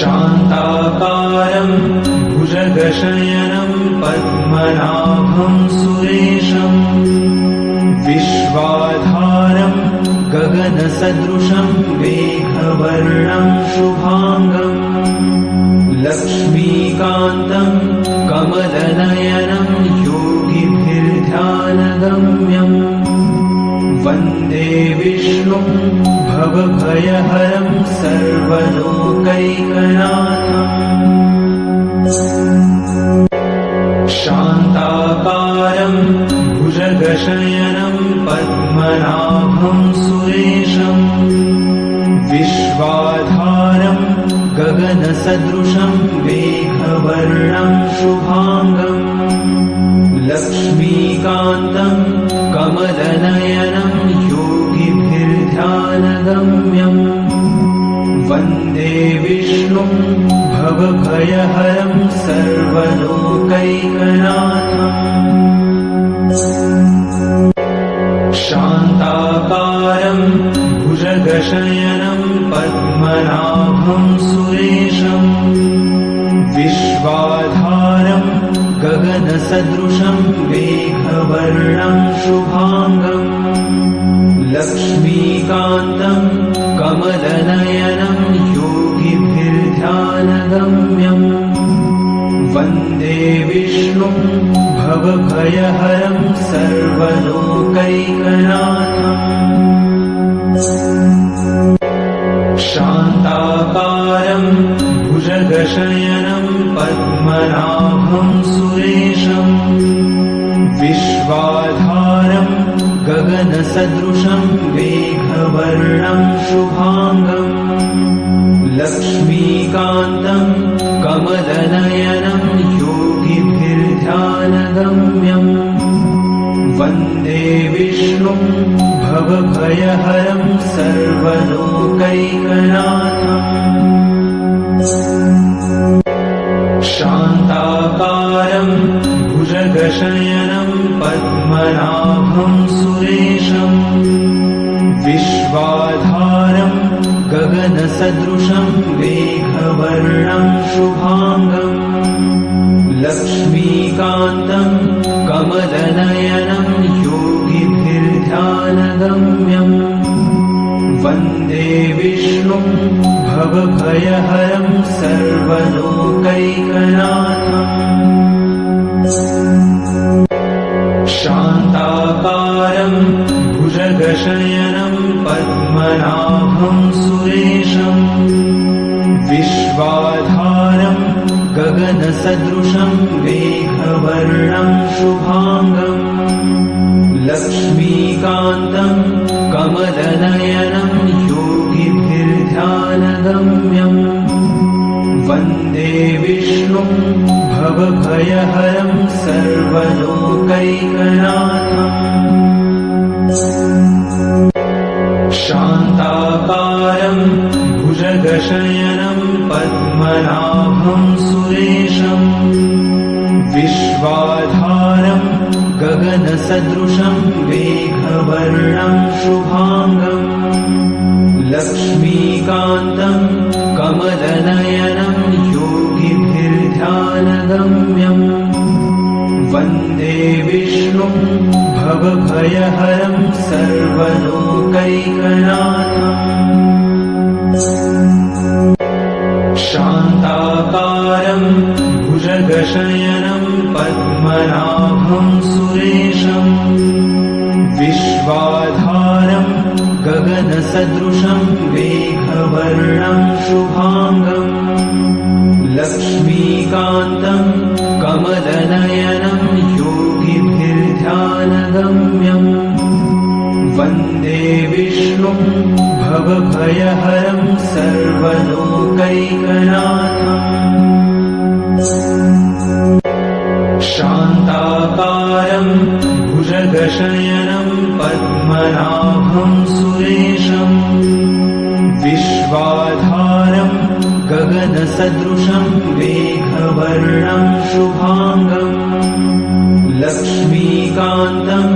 शान्ताकारं भुजगशयनं पद्मनाभं सुरेशं विश्वाधारं गगनसदृशं मेघवर्णं शुभांगं लक्ष्मीकान्तं कमलनयनं योगिभिर्ध्यानगम्यं वन्दे विष्णुं भवभयहरं सर्वलोकैकनाथम् शान्ताकारं भुजगशयनं पद्मनाभं सुरेशं विश्वाधारं गगनसदृशं मेघवर्णं शुभांगं लक्ष्मीकान्तं कमलनयनं योगिभिर्ध्यानगम्यं वन्दे विष्णुं भवभयहरं सर्वलोकैकनाथम् शान्ताकारं भुजगशयनं पद्मनाभं सुरेशं विश्वाधारं गगनसदृशं मेघवर्णं शुभांगं लक्ष्मीकान्तं कमलनयनं योगिभिर्ध्यानगम्यं वन्दे विष्णुं भवभयहरं सर्वलोकैकनाथम् शान्ताकारं भुजगशयनं पद्मनाभं सुरेशं विश्वाधारं गगनसदृशं मेघवर्णं शुभांगं लक्ष्मीकान्तं कमलनयनं योगिभिर्ध्यानगम्यं वन्दे विष्णुं भवभयहरं सर्वलोकैकनाथम् शान्ताकारं भुजगशयनं पद्मनाभं सुरेशं विश्वाधारं गगनसदृशं मेघवर्णं शुभांगं लक्ष्मीकान्तं कमलनयनं योगिभिर्ध्यानगम्यं वन्दे विष्णुं भवभयहरं सर्वलोकैकनाथम् शान्ताकारं भुजगशयनं पद्मनाभं सुरेशं विश्वाधारं गगनसदृशं मेघवर्णं शुभांगं लक्ष्मीकान्तं कमलनयनं योगिभिर्ध्यानगम्यं वन्दे विष्णुं भवभयहरं सर्वलोकैकनाथम् शान्ताकारं भुजगशयनं पद्मनाभं सुरेशं विश्वाधारं गगनसदृशं मेघवर्णं शुभांगं लक्ष्मीकान्तं कमलनयनं योगिभिर्ध्यानगम्यं वन्दे विष्णुं भवभयहरं सर्वलोकैकनाथम् शान्ताकारं भुजगशयनं पद्मनाभं सुरेशं विश्वाधारं गगनसदृशं मेघवर्णं शुभांगं लक्ष्मीकान्तं कमलनयनं योगिभिर्ध्यानगम्यं वन्दे विष्णुं भवभयहरं सर्वलोकैकनाथम् शान्ताकारं भुजगशयनं पद्मनाभं सुरेशं विश्वाधारं गगनसदृशं मेघवर्णं शुभांगं लक्ष्मीकान्तं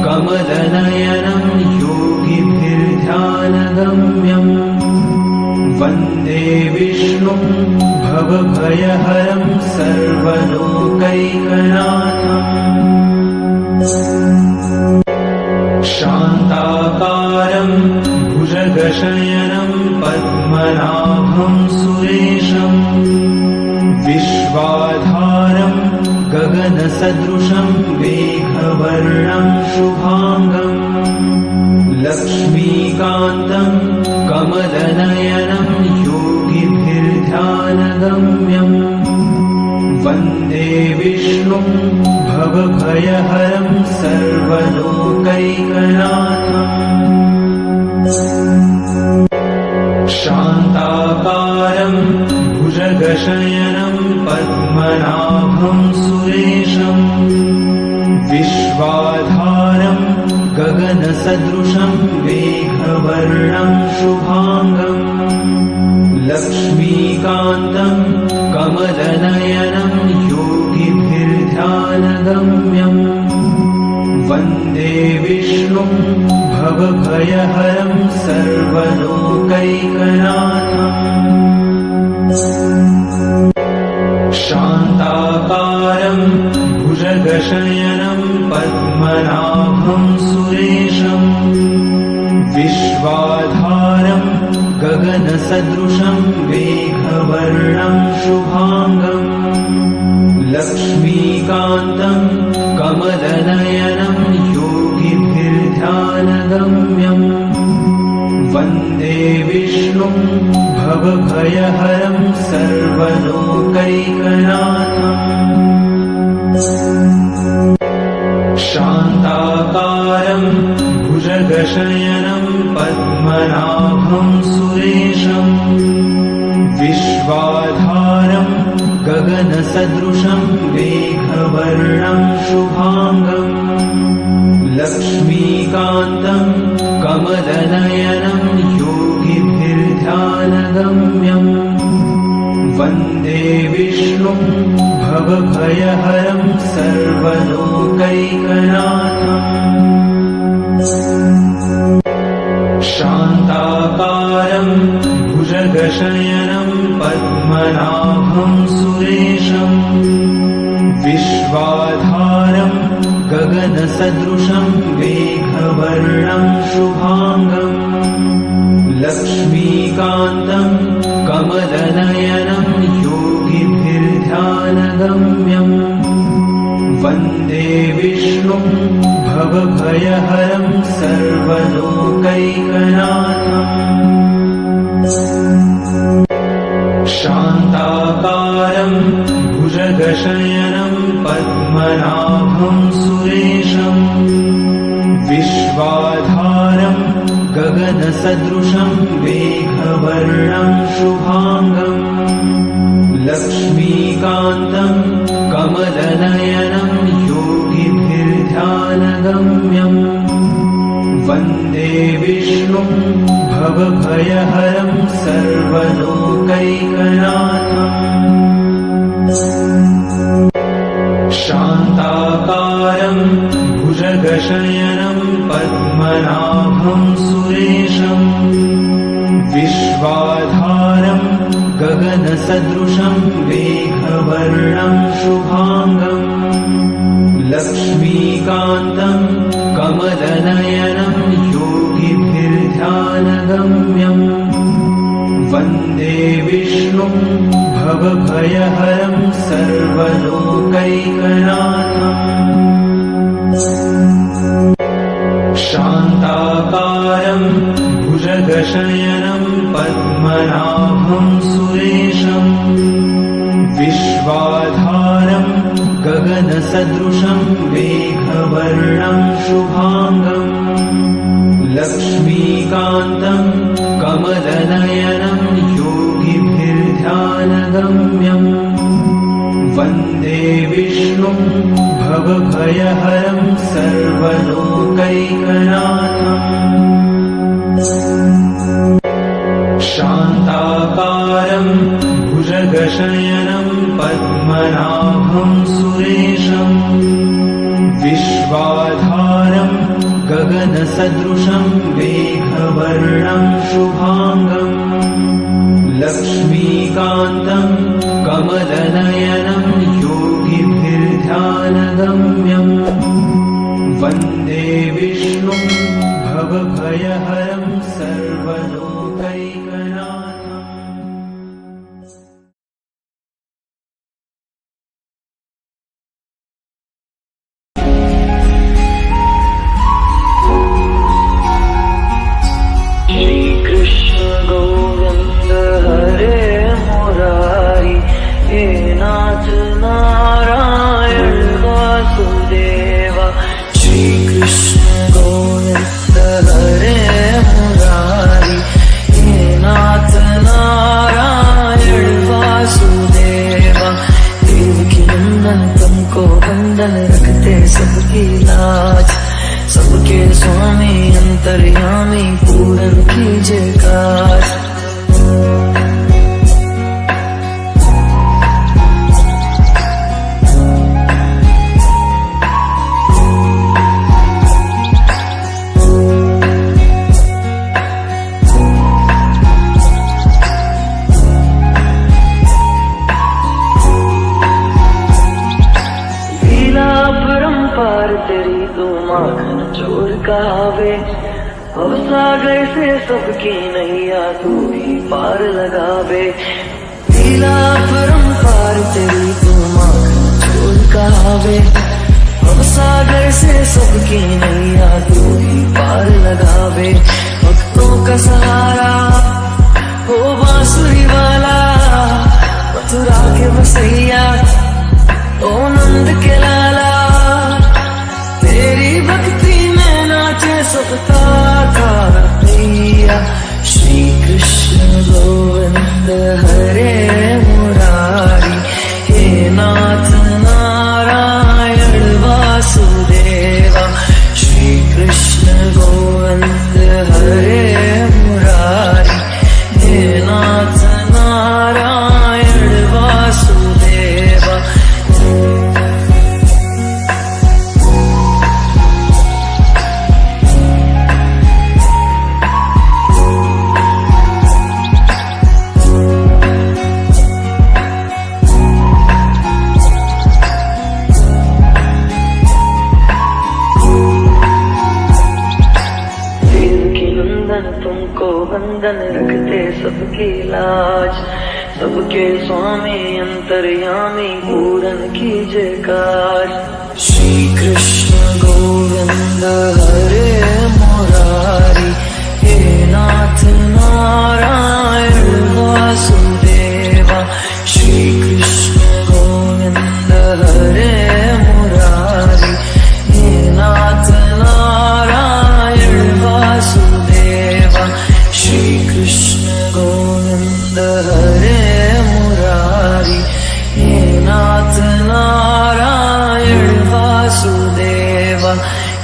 कमलनयनं योगिभिर्ध्यानगम्यं वन्दे विष्णुं भवभयहरं सर्वलोकैकनाथम् शान्ताकारं भुजगशयनं पद्मनाभं सुरेशम् विश्वाधारं गगनसदृशं मेघवर्णं शुभाङ्गम् लक्ष्मीकान्तं कमलनयनं योगिभिर्ध्यानगम्यम् वन्दे विष्णुं भवभयहरं सर्वलोकैकनाथम् शान्ताकारं भुजगशयनं पद्मनाभं सुरेशम् विश्वाधारं गगनसदृशं मेघवर्णं शुभाङ्गम् लक्ष्मीकान्तं कमलनयनं योगिभिर्ध्यानगम्यम् वन्दे विष्णुं भवभयहरं सर्वलोकैकनाथम् शान्ताकारं भुजगशयनं पद्मनाभं सुरेशम् विश्वाधारं गगनसदृशं मेघवर्णं शुभाङ्गम् लक्ष्मीकान्तं कमलनयनं योगिभिर्ध्यानगम्यम् वन्दे विष्णुं भवभयहरं सर्वलोकैकनाथम् शान्ताकारं भुजगशयनं पद्मनाभं सुरेशम् विश्वाधारं गगनसदृशं मेघवर्णं शुभाङ्गम् लक्ष्मीकान्तं कमलनयनं योगिभिर्ध्यानगम्यम् वन्दे विष्णुं भवभयहरं सर्वलोकैकनाथम् शान्ताकारं भुजगशयनं पद्मनाभं सुरेशम् विश्वाधारं गगनसदृशं मेघवर्णं शुभाङ्गम् लक्ष्मीकान्तं कमलनयनं योगिभिर्ध्यानगम्यम् वन्दे विष्णुं भवभयहरं सर्वलोकैकनाथम् शान्ताकारं भुजगशयनं पद्मनाभं सुरेशम् विश्वाधारं गगनसदृशं मेघवर्णं शुभाङ्गम् लक्ष्मीकान्तं कमलनयनं योगिभिर्ध्यानगम्यम् वन्दे विष्णुं भवभयहरं सर्वलोकैकनाथम् शान्ताकारं भुजगशयनं पद्मनाभं सुरेशम् विश्वाधारं गगनसदृशं मेघवर्णं शुभाङ्गम् लक्ष्मीकान्तं कमलनयनं योगिभिर्ध्यानगम्यम् वन्दे विष्णुं भवभयहरं सर्वलोकैकनाथम् शान्ताकारं भुजगशयनं पद्मनाभं सुरेशम् विश्वाधारं गगनसदृशं मेघवर्णं शुभाङ्गम् लक्ष्मीकान्तं कमलनयनं योगिभिर्ध्यानगम्यम् वन्दे विष्णुं भवभयहरं सर्वलोकैकनाथम् शान्ताकारं भुजगशयनं पद्मनाभं सुरेशम् विश्वाधारं गगनसदृशं मेघवर्णं शुभाङ्गम् लक्ष्मीकान्तं कमलनयनं योगिभिर्ध्यानगम्यम् वन्दे विष्णुं भवभयहरं सर्वलोकैकनाथम्। सबकी लाज, सबके स्वामी अंतर्यामी पूर्ण कीजिए काज। तेरी तो माखन चोर कहावे, अब सागर से सबकी नैया तू ही पार लगावे। लीला परंपार तेरी तो माखन चोर कहावे, अब सागर से सबकी नैया तू ही पार लगावे। भक्तों का सहारा हो बांसुरी वाला, मथुरा के बसैया ओ नंद के लाला। तेरी भक्ति में नाचे सबका था भैया। श्री कृष्ण गोविंद हरे मुरारी, हे नाथ नारायण वासुदेवा। श्री कृष्ण गोविंद हरे मुरारी, हे नाथ नारायण वासुदेवा। तुमको बंधन रखते सबकी लाज, सबके स्वामी अंतर्यामी पूर्ण कीजिए काज। श्री कृष्ण गोविंद हरे मुरारी, हे नाथ नारायण वासुदेवा। श्री कृष्ण गोविंद हरे मुरारी, हे नाथ नारायण वासुदेवा। श्री कृष्ण गोविंद हरे मुरारी, हे नाथ नारायण वासुदेवा।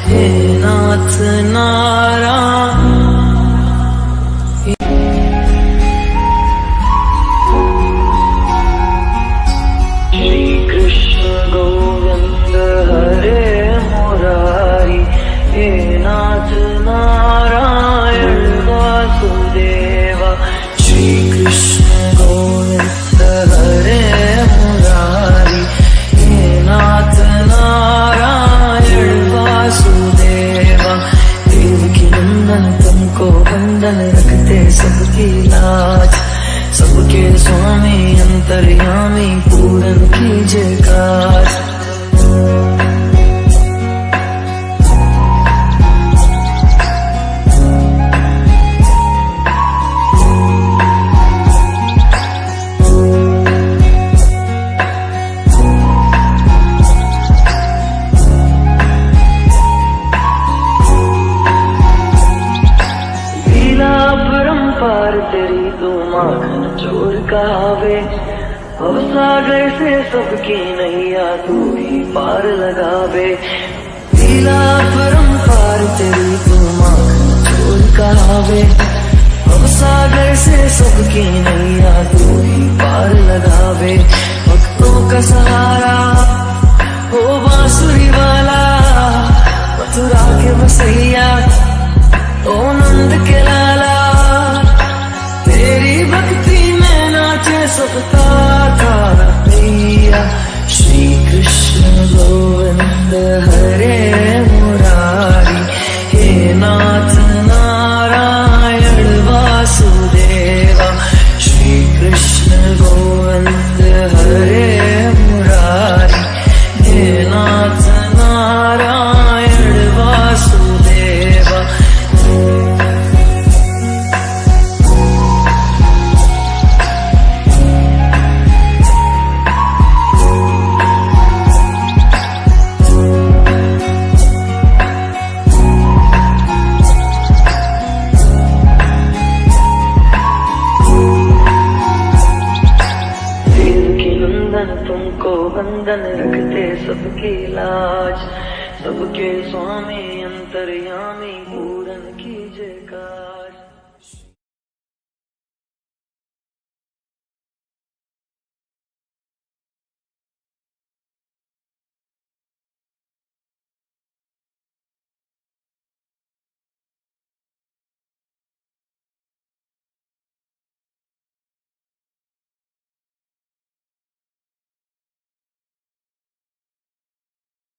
हे नाथ नारायण। श्री कृष्ण गोविंद हरे मुरारी, हे नाथ नारायण वासुदेवा। श्री कृष्ण गोविंद हरे मुरारी, हे नाथ नारायण वासुदेवा। देवकी नंदन तुमको बंधन रखते सबकी लाज, सबके स्वामी अंतर्यामी पूर्ण कीजिए काज। तेरी तो माखन चोर कहावे, अब सागर से सबकी नैया तू ही पार लगावे। लीला परंपार तेरी तो माखन चोर कहावे, अब सागर से सबकी नैया तू ही पार लगावे। भक्तों का सहारा हो बांसुरी वाला, मथुरा के बसैया ओ नंद के लाला। तेरी भक्ति में गोविंद हरे मुरारी, हे नाथ नारायण वासुदेवा। श्री कृष्ण गोविंद हरे मुरारी, हे नाथ नारायण वासुदेवा। तुमको बंधन रखते सबकी लाज, सबके स्वामी अंतर्यामी पूरन कीजिए काज।